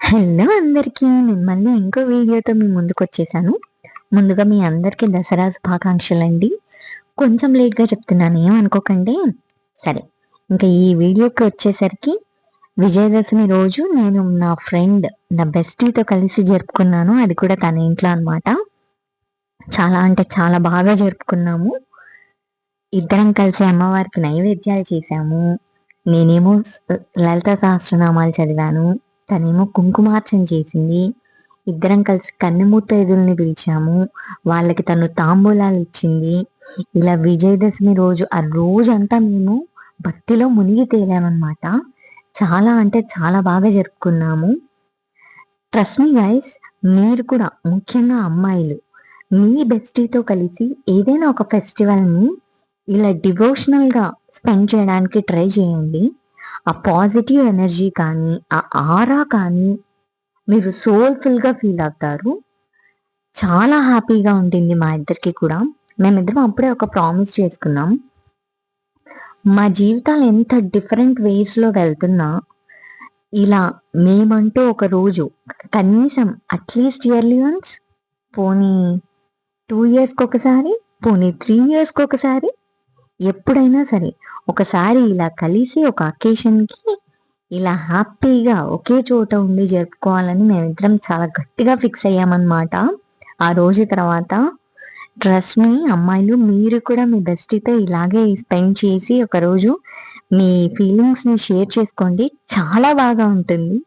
Hello అందరికీ! నేను మళ్ళీ ఇంకో వీడియోతో మీ ముందుకొచ్చేసాను. ముందుగా మీ అందరికీ దసరా శుభాకాంక్షలండి. కొంచెం లేట్‌గా చెప్తున్నాను ఏమనుకోకండి. సరే, ఇంక ఈ వీడియోకి వచ్చేసరికి విజయదశమి రోజు నేను నా ఫ్రెండ్, నా బెస్టీతో కలిసి జరుపుకున్నాను. అది కూడా తన ఇంట్లో అనమాట. చాలా అంటే చాలా బాగా జరుపుకున్నాము. ఇద్దరం కలిసి అమ్మవారికి నైవేద్యాలు చేశాము. నేనేమో లలిత సహస్రనామాలు చదివాను. తనేమో కుంకుమార్చన చేసింది. ఇద్దరం కలిసి కన్నెముత్తైదుల్ని పిలిచాము. వాళ్ళకి తను తాంబూలాలు ఇచ్చింది. ఇలా విజయదశమి రోజు ఆ రోజంతా మేము భక్తిలో మునిగి తేలామనమాట. చాలా అంటే చాలా బాగా జరుపుకున్నాము. ట్రస్ట్ మీ గైస్, మీరు కూడా ముఖ్యంగా అమ్మాయిలు మీ బెస్టీతో కలిసి ఏదైనా ఒక ఫెస్టివల్‌ని ఇలా డివోషనల్‌గా స్పెండ్ చేయడానికి ట్రై చేయండి. ఆ పాజిటివ్ ఎనర్జీ కానీ, ఆ ఆరా కానీ మీరు సోల్‌ఫుల్‌గా ఫీల్ అవుతారు. చాలా హ్యాపీగా ఉంటుంది మా ఇద్దరికి కూడా. మేమిద్దరం అప్పుడే ఒక ప్రామిస్ చేసుకున్నాం. మా జీవితాలు ఎంత డిఫరెంట్ వేస్‌లో వెళ్తున్నా, ఇలా మేమంటూ ఒక రోజు కనీసం అట్‌లీస్ట్ ఇయర్లీ వన్స్, పోనీ 2 ఇయర్స్‌కొకసారి, పోనీ 3 ఇయర్స్‌కొకసారి, ఎప్పుడైనా సరే ఒకసారి ఇలా కలిసి ఒక అకేషన్‌కి ఇలా హ్యాపీగా ఒకే చోట ఉండి జరుపుకోవాలని మేమిద్దరం చాలా గట్టిగా ఫిక్స్ అయ్యామన్నమాట. ఆ రోజు తర్వాత ట్రస్ట్ మీ అమ్మాయిలు, మీరు కూడా మీ బెస్టీతో ఇలాగే స్పెండ్ చేసి ఒకరోజు మీ ఫీలింగ్స్‌ని షేర్ చేసుకోండి. చాలా బాగా ఉంటుంది.